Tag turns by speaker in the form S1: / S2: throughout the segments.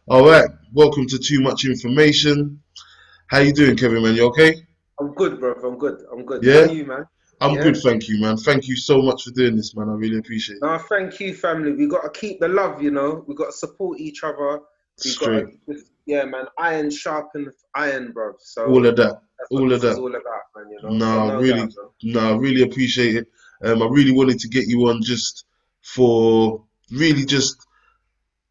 S1: All right, welcome to Too Much Information. How you doing, Kevin, man? You okay?
S2: I'm good, bro. I'm good. I'm good. How are
S1: Yeah,
S2: you, man?
S1: I'm
S2: Yeah.
S1: good, thank you, man. Thank you so much for doing this, man. I really appreciate it.
S2: No, thank you, family. We got to keep the love, you know. We got to support each other. We got
S1: Straight,
S2: to, yeah, man. Iron sharpens iron, bro.
S1: all
S2: So
S1: of that,
S2: that's what
S1: all of
S2: this is
S1: that.
S2: all about, man. You know. So
S1: No,
S2: no doubt,
S1: really,
S2: man.
S1: no, I really appreciate it. I really wanted to get you on just for really just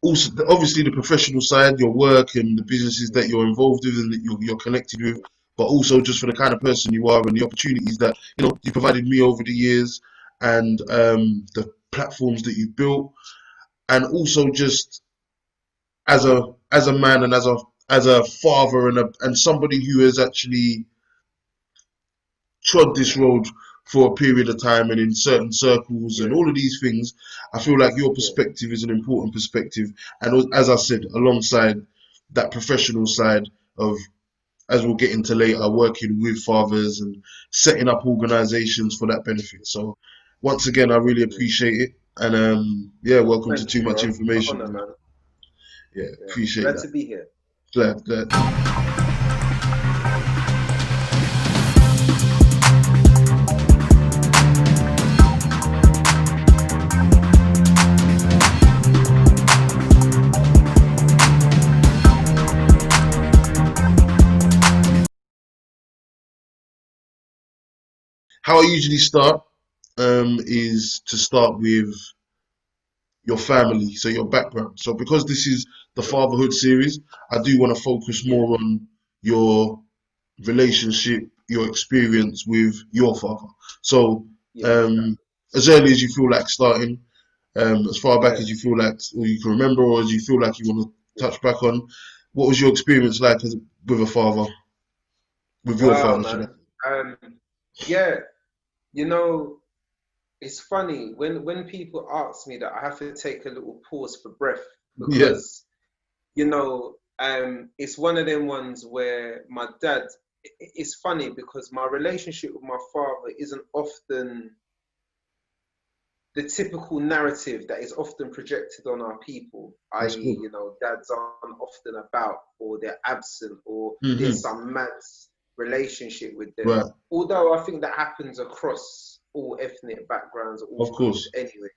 S1: also obviously the professional side, your work and the businesses that you're involved with and that you're connected with, but also just for the kind of person you are and the opportunities that you provided me over the years and the platforms that you built, and also just as a man and as a father and somebody who has actually trod this road for a period of time and in certain circles and
S2: Yeah,
S1: all of these things. I feel like your
S2: yeah,
S1: perspective is an important perspective, and as I said, alongside that professional side of, as we'll get into later, working with fathers and setting up organizations for that benefit. So once again, I really
S2: yeah.
S1: appreciate it, and yeah, welcome to
S2: Thank
S1: Too
S2: you,
S1: Much
S2: bro.
S1: Information,
S2: Honor,
S1: man.
S2: man.
S1: Yeah,
S2: Yeah.
S1: appreciate
S2: Glad
S1: that.
S2: to be here.
S1: Glad. How I usually start is to start with your family, so your background. So because this is the
S2: Yeah,
S1: fatherhood series, I do want to focus
S2: yeah,
S1: more on your relationship, your experience with your father. So
S2: yeah,
S1: um, as early as you feel like starting, as far back
S2: yeah,
S1: as you feel like, or you can remember, or as you feel like you want to
S2: yeah.
S1: touch back on, what was your experience like with a father, with your
S2: Wow,
S1: father, should I?
S2: man. Um, yeah. You know, it's funny when people ask me that, I have to take a little pause for breath
S1: Yeah,
S2: because it's one of them ones where my dad. It's funny because my relationship with my father isn't often the typical narrative that is often projected on our people,
S1: that's
S2: i.e.,
S1: good.
S2: dads aren't often about, or they're absent, or there's
S1: Hmm.
S2: some mad relationship with them.
S1: Right,
S2: Although I think that happens across all ethnic backgrounds, all
S1: of
S2: groups
S1: course.
S2: anyway.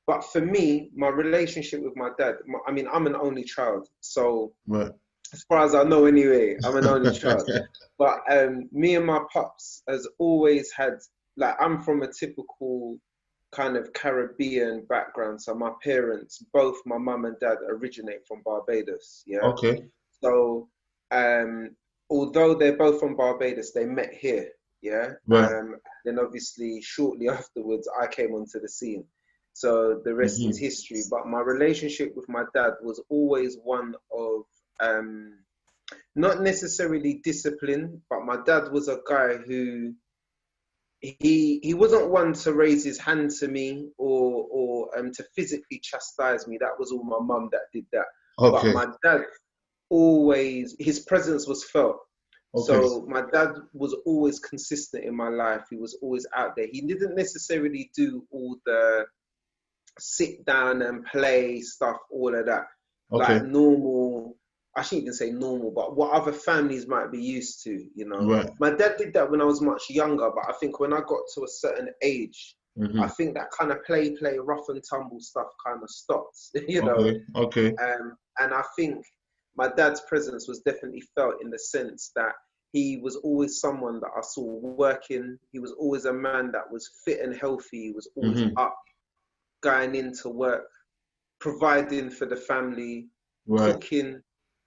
S2: But for me, my relationship with my dad, I mean, I'm an only child. So,
S1: Right.
S2: as far as I know, anyway, I'm an only child. But me and my pops has always had, like, I'm from a typical kind of Caribbean background. So, my parents, both my mum and dad, originate from Barbados. Yeah.
S1: Okay.
S2: So, um, although they're both from Barbados, they met here. Yeah.
S1: Right.
S2: Then obviously, shortly afterwards, I came onto the scene. So the rest is
S1: Hmm.
S2: history. But my relationship with my dad was always one of um, not necessarily discipline, but my dad was a guy who he wasn't one to raise his hand to me or to physically chastise me. That was all my mum that did that. But
S1: Okay.
S2: my dad always, his presence was felt.
S1: Okay.
S2: So my dad was always consistent in my life. He was always out there. He didn't necessarily do all the sit down and play stuff, all of that, like
S1: Okay.
S2: normal. I shouldn't even say normal, but what other families might be used to, you know.
S1: Right.
S2: My dad did that when I was much younger, but I think when I got to a certain age, I
S1: Hmm.
S2: think that kind of play, rough and tumble stuff kind of stopped, you know.
S1: Okay. Okay.
S2: And I think my dad's presence was definitely felt in the sense that he was always someone that I saw working. He was always a man that was fit and healthy. He was always
S1: Hmm.
S2: up, going into work, providing for the family,
S1: Right.
S2: cooking,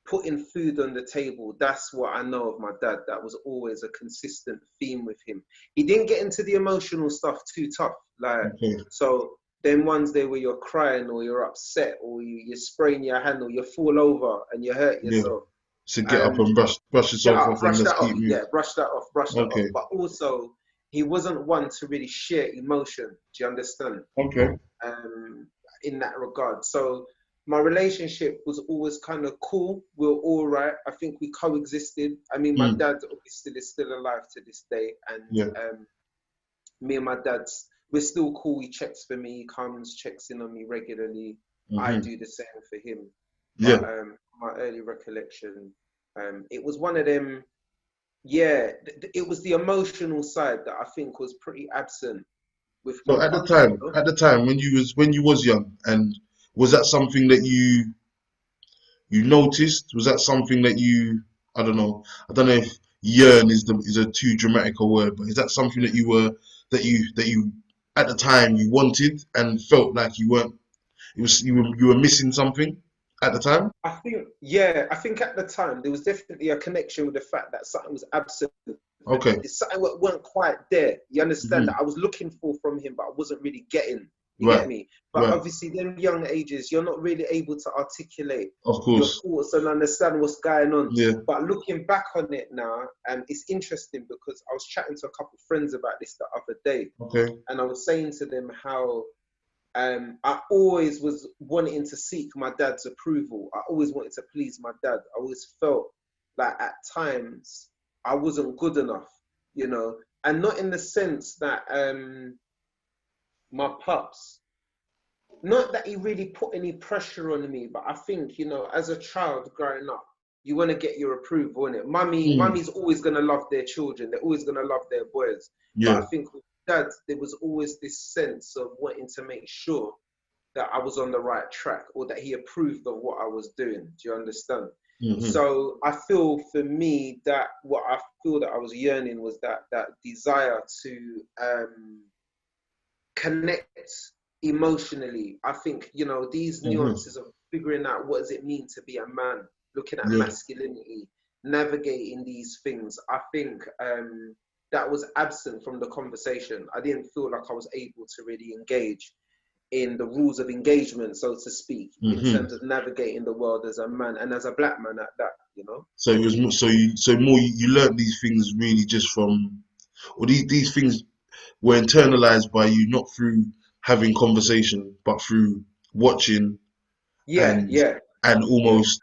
S2: putting food on the table. That's what I know of my dad. That was always a consistent theme with him. He didn't get into the emotional stuff too tough. Like,
S1: Okay.
S2: so then ones there where you're crying or you're upset or you're spraying your hand or you fall over and you hurt
S1: Yeah.
S2: yourself.
S1: So get up
S2: Um,
S1: and brush
S2: Get
S1: yourself
S2: up,
S1: off and
S2: brush
S1: let's
S2: that
S1: keep
S2: off.
S1: moving.
S2: Yeah, brush that off, brush that off.
S1: Okay.
S2: But also, he wasn't one to really share emotion. Do you understand?
S1: Okay.
S2: um, in that regard. So my relationship was always kind of cool. We were all right. I think we coexisted. I mean, my
S1: Mm.
S2: dad obviously is still alive to this day, and
S1: Yeah.
S2: me and my dad's we're still cool. He checks for me, he comes, checks in on me regularly. I
S1: Hmm.
S2: do the same for him. But
S1: Yeah.
S2: early recollection, it was one of them. Yeah, it was the emotional side that I think was pretty absent with my
S1: So at the
S2: pops. You
S1: time,
S2: know?
S1: when you was young, and was that something that you noticed? Was that something that you, I don't know if yearn is a too dramatic a word, but is that something that you were that you at the time you wanted and felt like you weren't, it was you were missing something at the time?
S2: I think, yeah, I think at the time there was definitely a connection with the fact that something was absent.
S1: Okay.
S2: It's something that weren't quite there. You understand that
S1: Hmm.
S2: I was looking for him, but I wasn't really getting. You
S1: Right.
S2: get me? But
S1: Right.
S2: obviously, them young ages, you're not really able to articulate
S1: Of
S2: your
S1: course.
S2: thoughts and understand what's going on.
S1: Yeah.
S2: But looking back on it now, it's interesting because I was chatting to a couple of friends about this the other day,
S1: Okay.
S2: and I was saying to them how I always was wanting to seek my dad's approval. I always wanted to please my dad. I always felt like at times I wasn't good enough, you know, and not in the sense that my pups, not that he really put any pressure on me, but I think, you know, as a child growing up, you want to get your approval, innit?
S1: Mm.
S2: Mummy's always gonna love their children. They're always gonna love their boys. But
S1: Yeah.
S2: I think with dad, there was always this sense of wanting to make sure that I was on the right track or that he approved of what I was doing. Do you understand?
S1: Hmm.
S2: So I feel for me that what I feel that I was yearning was that desire to connect emotionally. I think, you know, these
S1: Hmm.
S2: nuances of figuring out what does it mean to be a man, looking at
S1: Yeah.
S2: masculinity, navigating these things. I think that was absent from the conversation. I didn't feel like I was able to really engage in the rules of engagement, so to speak, in
S1: Hmm.
S2: terms of navigating the world as a man and as a black man at that, you know?
S1: So it was so more you learned these things really just from, or these things were internalized by you not through having conversation, but through watching
S2: Yeah,
S1: and
S2: yeah, yeah,
S1: almost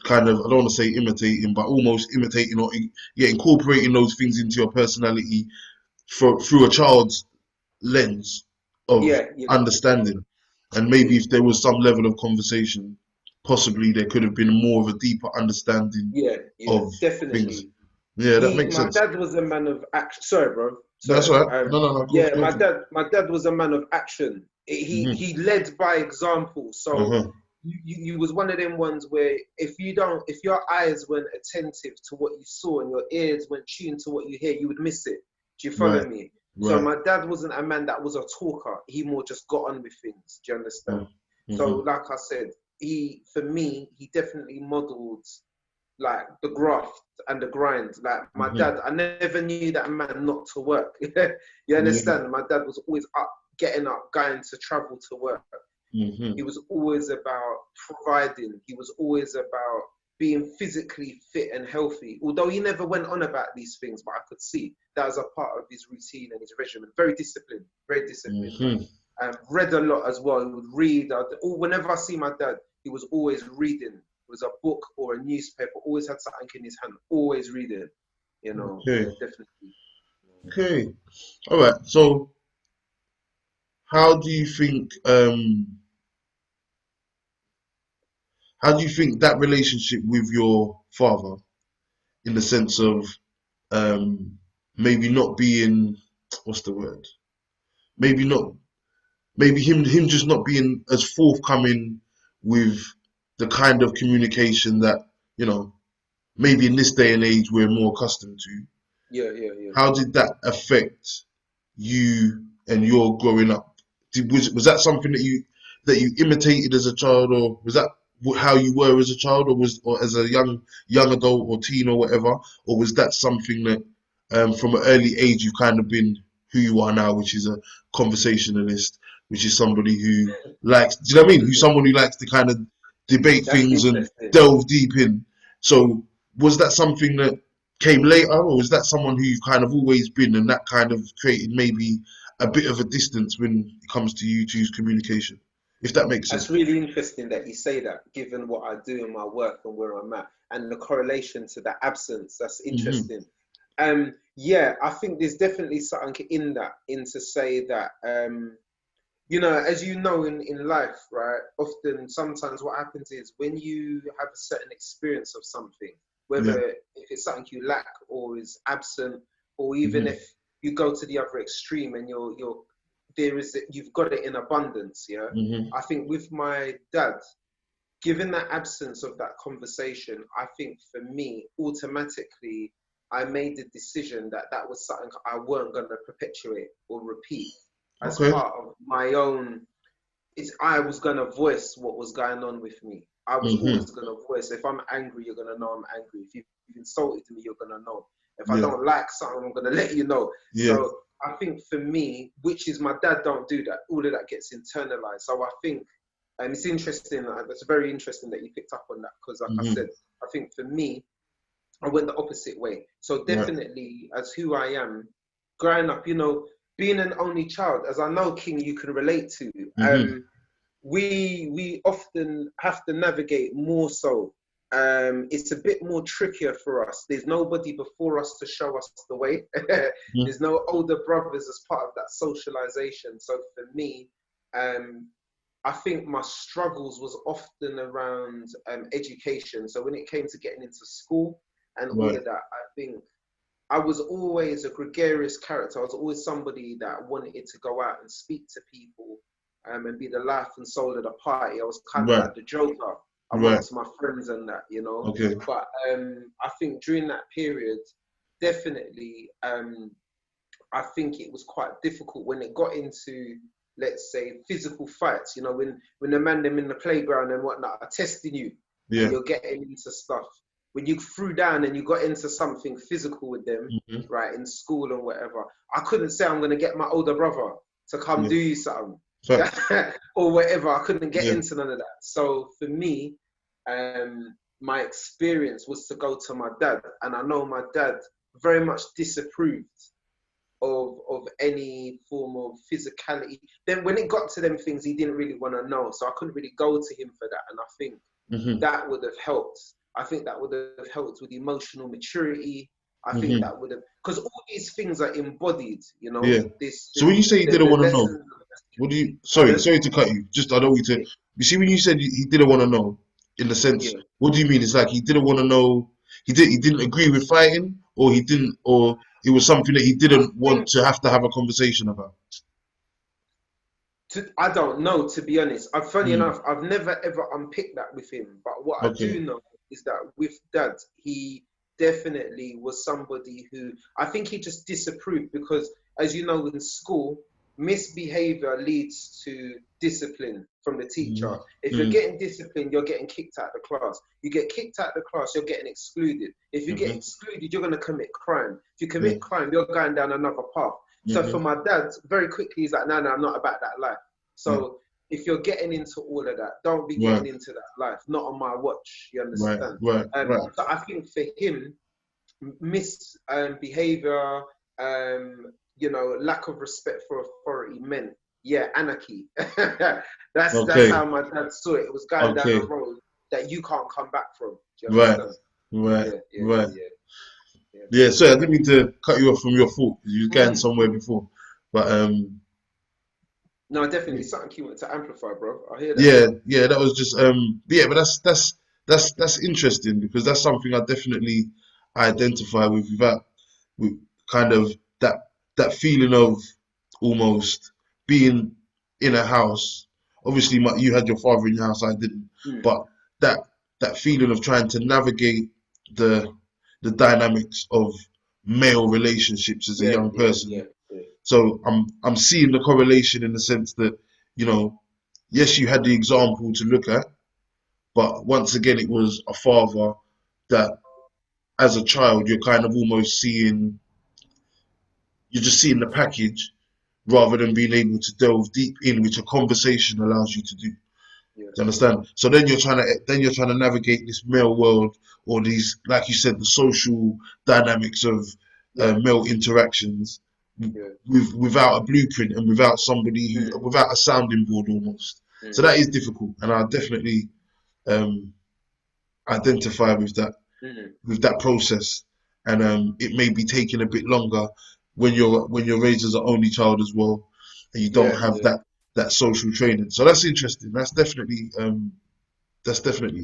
S1: kind of, I don't want to say imitating, but almost imitating or yeah, incorporating those things into your personality through a child's lens of
S2: yeah, yeah,
S1: understanding. And maybe if there was some level of conversation, possibly there could have been more of a deeper understanding
S2: yeah, yeah,
S1: of things.
S2: definitely.
S1: Yeah, that makes
S2: My
S1: sense.
S2: dad was a man of action. Sorry, bro.
S1: That's
S2: Sorry.
S1: all right. No, no, no.
S2: Yeah,
S1: Go for it.
S2: my dad was a man of action.
S1: Hmm.
S2: He led by example. So
S1: Uh-huh.
S2: you was one of them ones where if your eyes weren't attentive to what you saw and your ears weren't tuned to what you hear, you would miss it. Do you follow
S1: Right.
S2: me? So
S1: Right.
S2: my dad wasn't a man that was a talker. He more just got on with things. Do you understand? So
S1: Mm-hmm.
S2: like I said, for me, he definitely modeled like the graft and the grind. Like my
S1: Hmm.
S2: dad, I never knew that man not to work. You
S1: Yeah.
S2: understand? My dad was always up, getting up, going to travel to work.
S1: Hmm.
S2: He was always about providing. He was always about being physically fit and healthy. Although he never went on about these things, but I could see that was a part of his routine and his regimen. Very disciplined, very disciplined.
S1: Hmm.
S2: Read a lot as well. He would read. Whenever I see my dad, he was always reading. It was a book or a newspaper. Always had something in his hand. Always reading. You know, yeah,
S1: Okay.
S2: definitely.
S1: Okay. All right. So, how do you think? How do you think that relationship with your father, in the sense of um, maybe not being, what's the word? Maybe not. Maybe him just not being as forthcoming with the kind of communication that you know maybe in this day and age we're more accustomed to.
S2: Yeah, yeah, yeah.
S1: How did that affect you and your growing up? Was that something that you imitated as a child, or was that how you were as a child, or as a young adult or teen or whatever, or was that something that from an early age you've kind of been who you are now, which is a conversationalist, which is somebody who likes, do you know what I mean? Who's someone who likes to kind of debate
S2: That's
S1: things and
S2: interesting.
S1: delve deep in. So was that something that came later, or was that someone who you've kind of always been, and that kind of created maybe a bit of a distance when it comes to you two's communication, if that makes sense?
S2: That's really interesting that you say that, given what I do in my work and where I'm at, and the correlation to the absence. That's
S1: Hmm.
S2: interesting. Yeah, I think there's definitely something in that, in to say that you know, as you know, in life, right? Often, sometimes what happens is when you have a certain experience of something,
S1: Yeah.
S2: whether if it's something you lack or is absent, or even
S1: Hmm.
S2: if you go to the other extreme and you've got it in abundance. Yeah,
S1: Hmm.
S2: I think with my dad, given that absence of that conversation, I think for me, automatically, I made the decision that that was something I weren't going to perpetuate or repeat as
S1: Okay.
S2: part of my own. I was going to voice what was going on with me. I was
S1: Hmm.
S2: always going to voice. If I'm angry, you're going to know I'm angry. If you've insulted me, you're going to know. If I
S1: Yeah.
S2: don't like something, I'm going to let you know.
S1: Yeah.
S2: So I think for me, which is my dad don't do that. All of that gets internalized. So I think it's interesting. It's very interesting that you picked up on that because, like I
S1: Hmm.
S2: said, I think for me, I went the opposite way. So
S1: Right.
S2: definitely, as who I am, growing up, you know, being an only child, as I know, King, you can relate to.
S1: Hmm.
S2: We often have to navigate more so. It's a bit more trickier for us. There's nobody before us to show us the way.
S1: Hmm.
S2: There's no older brothers as part of that socialization. So for me, um, I think my struggles was often around education. So when it came to getting into school and all
S1: Right.
S2: of that, I think I was always a gregarious character. I was always somebody that wanted to go out and speak to people and be the life and soul of the party. I was kind of
S1: Right.
S2: like the joker
S1: Right.
S2: amongst my friends and that, you know.
S1: Okay.
S2: But I think during that period, definitely, I think it was quite difficult when it got into, let's say, physical fights. You know, when the man them in the playground and whatnot are testing you, and
S1: Yeah.
S2: you're getting into stuff. When you threw down and you got into something physical with them,
S1: Hmm.
S2: right, in school and whatever, I couldn't say I'm gonna get my older brother to come
S1: Yeah.
S2: do you something
S1: Facts.
S2: or whatever. I couldn't get
S1: Yeah.
S2: into none of that. So for me, my experience was to go to my dad, and I know my dad very much disapproved of any form of physicality. Then when it got to them things, he didn't really want to know, so I couldn't really go to him for that. And I think
S1: Hmm.
S2: that would have helped. I think that would have helped with emotional maturity. I think
S1: Hmm.
S2: that would have, because all these things are embodied. You know,
S1: Yeah. So when you say he didn't
S2: the
S1: want to know,
S2: lessons.
S1: what do you? Sorry,
S2: Pardon?
S1: sorry to cut you. Just I don't want you to.
S2: Yeah,
S1: You see, when you said he didn't want to know, in the sense,
S2: yeah.
S1: what do you mean? It's like he didn't want to know. He didn't agree with fighting, or he didn't, or it was something that he
S2: I
S1: didn't want
S2: think
S1: to have a conversation about.
S2: I don't know, to be honest. Funny
S1: Mm.
S2: enough, I've never ever unpicked that with him. But what I
S1: Okay.
S2: do know is that with Dad, he definitely was somebody who I think he just disapproved because, as you know, in school, misbehavior leads to discipline from the teacher.
S1: Mm.
S2: If you're
S1: Mm.
S2: getting disciplined, you're getting kicked out of the class. You get kicked out of the class, you're getting excluded. If you get
S1: Hmm.
S2: excluded, you're going to commit crime. If you
S1: Yeah.
S2: commit crime, you're going down another path. So for
S1: Hmm.
S2: my dad, very quickly, he's like, no, no, I'm not about that life.
S1: Yeah.
S2: So if you're getting into all of that, don't be
S1: Right.
S2: getting into that life. Not on my watch. You
S1: Right.
S2: understand?
S1: Right. Right.
S2: So I think for him, misbehavior, you know, lack of respect for authority meant, yeah, anarchy. That's
S1: Okay.
S2: how my dad saw it. It was going down a
S1: Okay.
S2: road that you can't come back from. Do you
S1: Right.
S2: understand?
S1: Right.
S2: Yeah, yeah, yeah,
S1: Right.
S2: yeah,
S1: Yeah. Sorry, I didn't mean to cut you off from your thought. You were
S2: yeah.
S1: going somewhere before, but
S2: No, definitely something you want to amplify, bro. I hear that.
S1: yeah, yeah, that was just yeah, but that's interesting because that's something I definitely identify with kind of that that feeling of almost being in a house. Obviously, you had your father in your house, I didn't,
S2: Mm.
S1: but that that feeling of trying to navigate the the dynamics of male relationships as a
S2: Yeah,
S1: young
S2: yeah,
S1: person.
S2: yeah, yeah.
S1: So I'm seeing the correlation in the sense that, you know, yes, you had the example to look at, but once again, it was a father that, as a child, you're kind of almost seeing, you're just seeing the package rather than being able to delve deep in, which a conversation allows you to do.
S2: Yeah,
S1: Do you understand? So then you're trying to navigate this male world or these, like you said, the social dynamics of
S2: yeah,
S1: male interactions
S2: yeah.
S1: without a blueprint and without somebody
S2: Mm,
S1: without a sounding board almost. So
S2: mm,
S1: that is difficult, and I definitely um, identify
S2: mm.
S1: with that process. And it may be taking a bit longer when you're raised as an only child as well, and you don't
S2: Yeah,
S1: have
S2: yeah,
S1: that social training. So that's interesting. That's definitely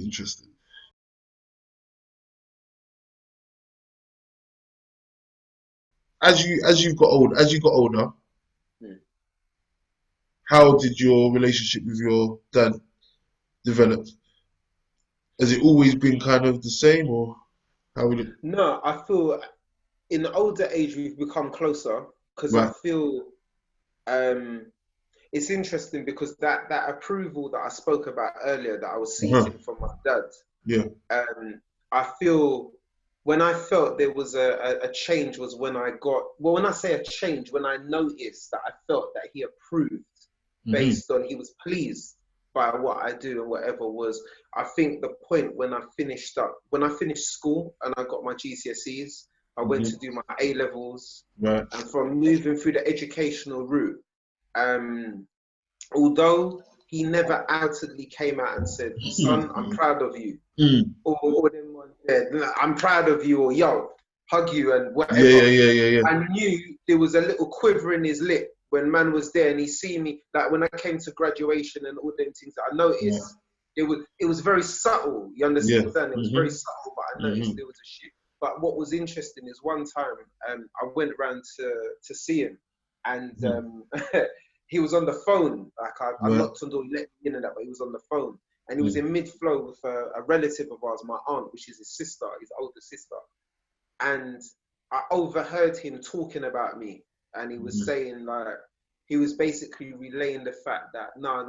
S1: interesting. As you got older,
S2: Mm.
S1: how did your relationship with your dad develop? Has it always been kind of the same, or how would it?
S2: No, I feel in the older age we've become closer because I
S1: Right.
S2: feel um, it's interesting because that approval that I spoke about earlier that I was
S1: Uh-huh.
S2: seeking from my dad,
S1: Yeah.
S2: um, I feel when I felt there was a change was when I got, well, when I say a change, when I noticed that I felt that he approved
S1: Hmm.
S2: based on, he was pleased by what I do and whatever was, I think the point when I finished up, when I finished school and I got my GCSEs, I went to
S1: Hmm.
S2: do my A levels,
S1: Right.
S2: and from moving through the educational route, um, although he never outwardly came out and said, "Son, I'm proud of you,"
S1: Mm.
S2: or them ones there, "I'm proud of you," or "Yo, hug you," and
S1: Yeah,
S2: whatever.
S1: yeah, yeah, yeah, yeah.
S2: I knew there was a little quiver in his lip when man was there, and he see me. Like when I came to graduation and all them things that I
S1: Yeah.
S2: noticed, it was very subtle. You
S1: Yeah.
S2: understand? It was very
S1: Hmm.
S2: subtle, but I noticed
S1: Hmm.
S2: there was a shift. But what was interesting is one time I went around to see him, and
S1: Hmm.
S2: he was on the phone. Like I
S1: Right.
S2: knocked on the door, he let me in and that, but he was on the phone, and he was
S1: Mm.
S2: in mid flow with a relative of ours, my aunt, which is his sister, his older sister, and I overheard him talking about me, and he was
S1: Mhm.
S2: saying like he was basically relaying the fact that no,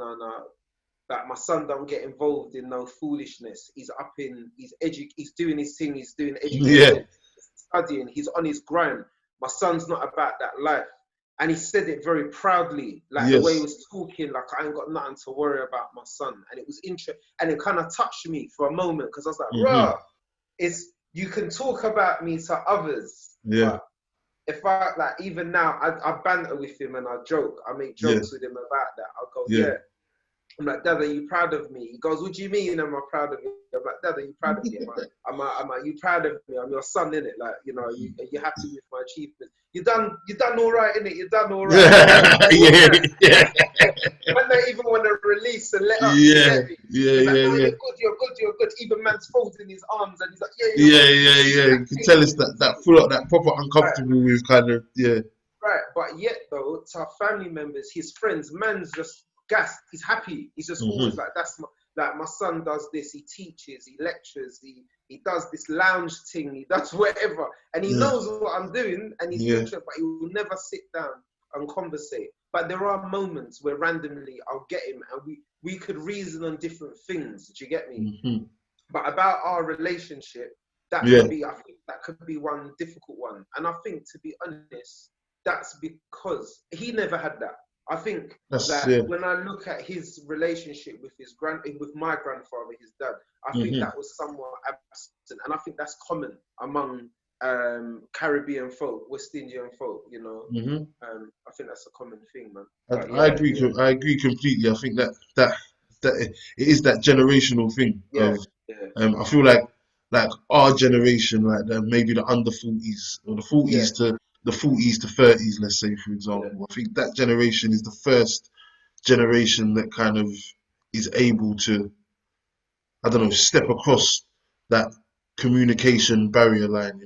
S2: that my son don't get involved in no foolishness. He's up in, he's doing his thing, he's doing
S1: Yeah.
S2: education, he's studying, he's on his grind. My son's not about that life. And he said it very proudly, like the way he
S1: Yes.
S2: was talking, like I ain't got nothing to worry about my son. And it was interesting, and it kind of touched me for a moment because I was like,
S1: Hmm.
S2: "Bruh, it's you can talk about me to others,
S1: Yeah.
S2: but if I like even now, I banter with him and I joke. I make
S1: Yeah.
S2: jokes with him about that. I'll go,
S1: Yeah.
S2: yeah. I'm like, Dad, are you proud of me? He goes, what do you mean? Am I proud of you? I'm like, Dad, are you proud of me? Am I you proud of me? I'm your son, innit? Like, are you happy with my achievements? You done all right, innit? You done all right. You done all
S1: Yeah.
S2: right.
S1: Yeah.
S2: When they even want to release and let up, you
S1: Yeah.
S2: get me?
S1: Yeah.
S2: It's like,
S1: Yeah.
S2: no,
S1: Yeah.
S2: you're good. Even man's folding his arms and he's like, yeah, you're
S1: Yeah.
S2: good.
S1: Yeah. Yeah. You can tell it's that full up, that proper
S2: Right.
S1: uncomfortable with kind of yeah.
S2: Right, but yet though, to our family members, his friends, man's just gassed. He's happy. He's just always
S1: Hmm.
S2: like, like my son does this. He teaches, he lectures, he does this lounge thing, he does whatever, and he
S1: Yeah.
S2: knows what I'm doing, and he's
S1: Yeah.
S2: interested, but he will never sit down and conversate. But there are moments where randomly I'll get him, and we could reason on different things. Do you get me?
S1: Hmm.
S2: But about our relationship,
S1: Yeah.
S2: I think that could be one difficult one. And I think, to be honest, that's because he never had that. I think
S1: That's
S2: that
S1: yeah.
S2: when I look at his relationship with with my grandfather, his dad, I think
S1: Hmm.
S2: that was somewhat absent, and I think that's common among Caribbean folk, West Indian folk.
S1: Hmm.
S2: I think that's a common thing, man.
S1: I,
S2: But
S1: I
S2: yeah,
S1: agree.
S2: yeah,
S1: I agree completely. I think that it is that generational thing
S2: yeah,
S1: of.
S2: yeah,
S1: I feel like our generation, like maybe the under 40s or the
S2: yeah,
S1: 40s to the 40s to 30s, let's say for
S2: yeah,
S1: example. I think that generation is the first generation that kind of is able to, I don't know, step across that communication barrier line,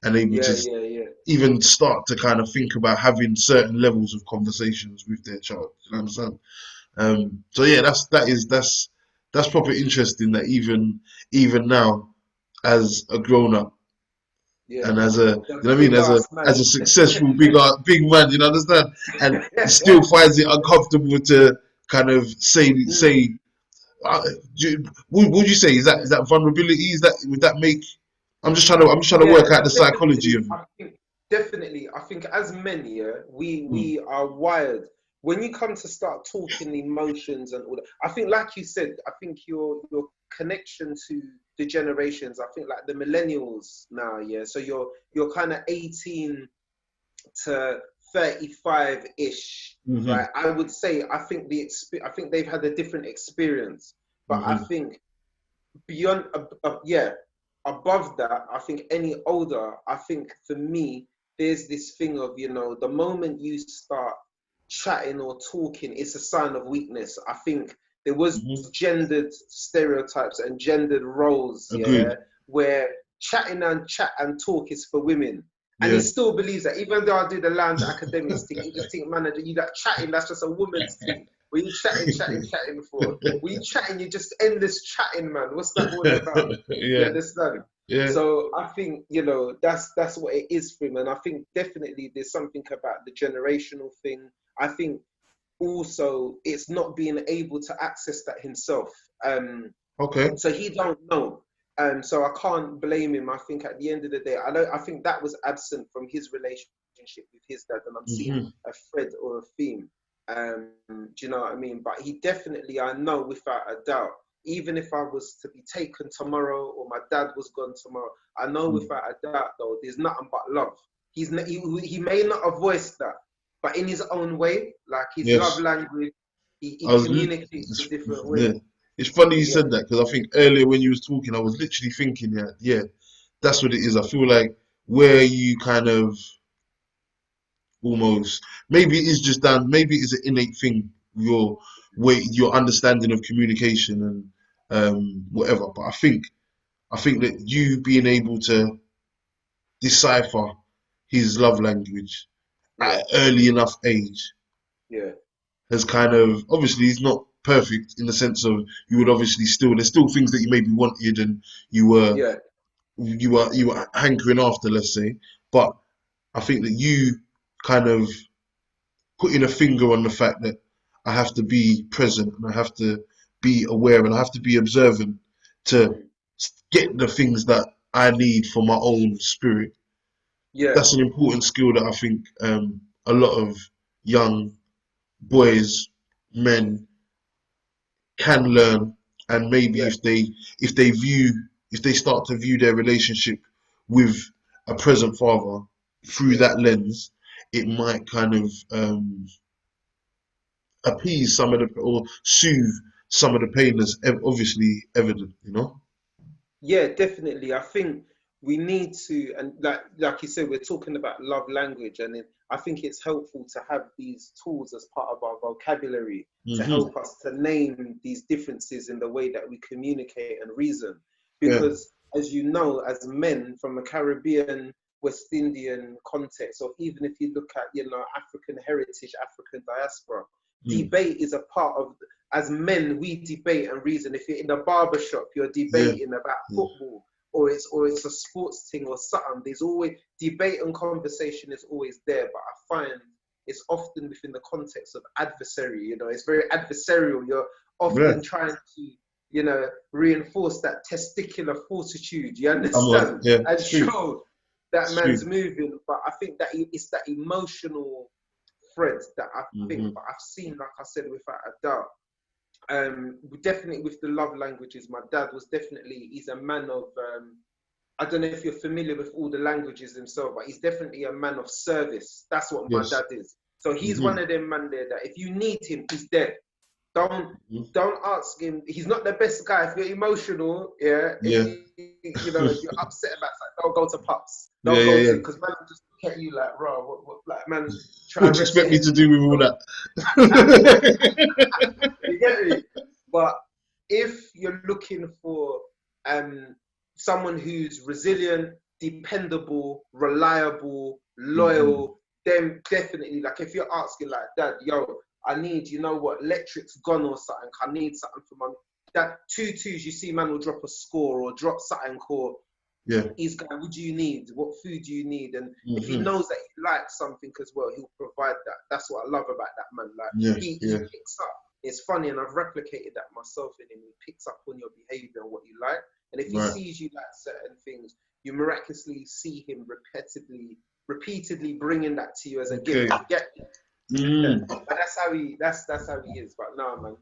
S1: and able
S2: yeah,
S1: to
S2: yeah, yeah,
S1: even start to kind of think about having certain levels of conversations with their child. You know what I'm saying? So yeah, that's probably interesting that even now, as a grown up
S2: yeah.
S1: and as a you
S2: The
S1: know what I mean,
S2: big ass man.
S1: as a successful big man, you understand, and he still finds it uncomfortable to kind of
S2: Mm,
S1: say. Uh, would you say is that vulnerability? Would that make? I'm just trying to
S2: yeah,
S1: work out the psychology
S2: definitely.
S1: of it.
S2: I think definitely. I think as men, yeah,
S1: Mm,
S2: we are wired. When you come to start talking emotions and all that, I think, like you said, I think your connection to the generations. I think like the millennials now, yeah. So you're kind of 18 to 35 ish,
S1: hmm.
S2: right? I would say I think they've had a different experience, but I
S1: Hmm.
S2: think beyond yeah, above that, I think any older, I think for me there's this thing of, the moment you start chatting or talking is a sign of weakness. I think there was
S1: Hmm.
S2: gendered stereotypes and gendered roles,
S1: Agreed.
S2: yeah, where chatting and chat and talk is for women. And he
S1: Yeah.
S2: still believes that, even though I do the land academics thing, he just think, man, you that chatting, that's just a woman's thing. What are you chatting for? What are you chatting? You just endless chatting, man. What's that all about? You
S1: Yeah.
S2: understand?
S1: Yeah.
S2: So I think, you know, that's what it is for him. And I think definitely there's something about the generational thing. I think also it's not being able to access that himself.
S1: Okay.
S2: So he don't know. So I can't blame him. I think at the end of the day, I think that was absent from his relationship with his dad, and I'm seeing
S1: Hmm.
S2: a thread or a theme. Do you know what I mean? But he definitely, I know without a doubt, even if I was to be taken tomorrow or my dad was gone tomorrow, I know without a doubt though, there's nothing but love. He may not have voiced that, but in his own way, like his love
S1: Yes.
S2: language,
S1: I
S2: he
S1: was.
S2: communicates in different
S1: Yeah.
S2: ways.
S1: It's funny you
S2: Yeah,
S1: said that because I think earlier when you was talking, I was literally thinking, yeah, yeah, that's what it is. I feel like where you kind of almost maybe it is just down, maybe it's an innate thing, your way, your understanding of communication and whatever. But I think that you being able to decipher his love language at
S2: yeah,
S1: an early enough age
S2: yeah,
S1: has kind of obviously he's not perfect in the sense of you would obviously still there's still things that you maybe wanted and you were
S2: yeah,
S1: you were hankering after, let's say. But I think that you kind of putting a finger on the fact that I have to be present and I have to be aware and I have to be observant to
S2: mm,
S1: get the things that I need for my own spirit.
S2: yeah,
S1: That's an important skill that I think a lot of young boys, men can learn, and maybe
S2: yeah,
S1: if they start to view their relationship with a present father through
S2: yeah.
S1: that lens, it might kind of appease some of the or soothe some of the pain that's obviously evident, you know?
S2: Yeah, definitely. I think we need to, and like you said, we're talking about love language, and I think it's helpful to have these tools as part of our vocabulary to
S1: Hmm.
S2: help us to name these differences in the way that we communicate and reason.
S1: Yeah,
S2: Because, as you know, as men from a Caribbean, West Indian context, or even if you look at, you know, African heritage, African diaspora,
S1: mm,
S2: debate is a part of, as men, we debate and reason. If you're in a barber shop, you're
S1: yeah,
S2: debating about
S1: yeah,
S2: football, or it's a sports thing or something. There's always debate and conversation is always there, but I find it's often within the context of adversary. You know, it's very adversarial. You're
S1: yeah.
S2: often trying to, you know, reinforce that testicular fortitude. You
S1: Come on,
S2: understand?
S1: yeah,
S2: And
S1: it's true,
S2: show that
S1: it's true.
S2: man's moving. But I think that it's that emotional thread that I think,
S1: Hmm.
S2: but I've seen, like I said, without a doubt. Definitely with the love languages, my dad was definitely, he's a man of, I don't know if you're familiar with all the languages himself, but he's definitely a man of service. That's what my
S1: Yes.
S2: dad is. So he's
S1: Hmm.
S2: one of them man there that if you need him, he's there. Don't
S1: Hmm.
S2: don't ask him. He's not the best guy. If you're emotional, yeah, if
S1: Yeah.
S2: you know, if you're upset about something, don't go to pops.
S1: Yeah,
S2: Don't
S1: yeah,
S2: go to,
S1: yeah.
S2: because man will just look at you like, bro, what like man, try
S1: What
S2: and
S1: do you
S2: rest your
S1: expect me
S2: head.
S1: to do with all that?
S2: You get me? But if you're looking for um, someone who's resilient, dependable, reliable,
S1: Hmm.
S2: loyal, then definitely, like if you're asking like, Dad, yo, I need, you know what, electric's gone or something, I need something for my, that two twos, you see man will drop a score or drop something, or
S1: Yeah.
S2: he's going, what do you need? What food do you need? And if he
S1: Hmm.
S2: knows that you like something as well, he'll provide that. That's what I love about that man. Like
S1: Yeah,
S2: he
S1: yeah.
S2: picks up. It's funny, and I've replicated that myself in him. He picks up on your behavior and what you like. And if he
S1: Right.
S2: sees you like certain things, you miraculously see him repeatedly bringing that to you as a
S1: Okay.
S2: gift. Get and
S1: Mm.
S2: that's how he is. But no, man,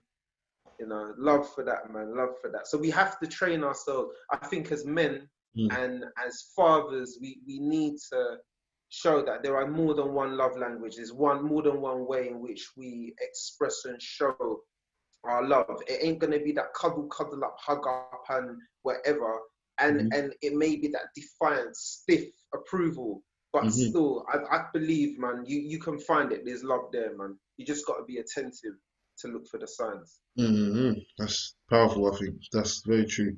S2: you know, love for that, man, love for that. So we have to train ourselves. I think as men
S1: Mm.
S2: and as fathers, we need to show that there are more than one love language. There's more than one way in which we express and show our love. It ain't gonna be that cuddle up, hug up, and whatever. And
S1: Hmm.
S2: and it may be that defiant, stiff approval, but
S1: Hmm.
S2: still, I believe, man, you can find it. There's love there, man. you just got to be attentive to look for the signs.
S1: That's powerful. I think that's very true.